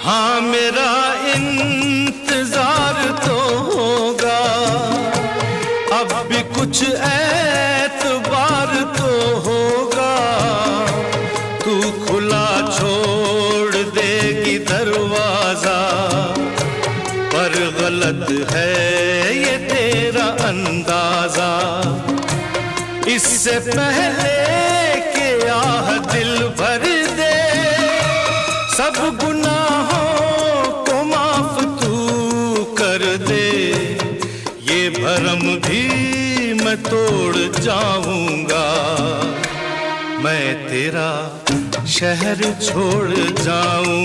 हाँ मेरा इंतजार तो होगा, अब भी कुछ एतबार तो होगा। तू खुला छोड़ देगी दरवाजा, पर गलत है ये तेरा अंदाजा। इससे पहले कि आह दिल भर दे, सब गुनाहों को माफ तू कर दे। ये भरम भी मैं तोड़ जाऊंगा, मैं तेरा शहर छोड़ जाऊंगा।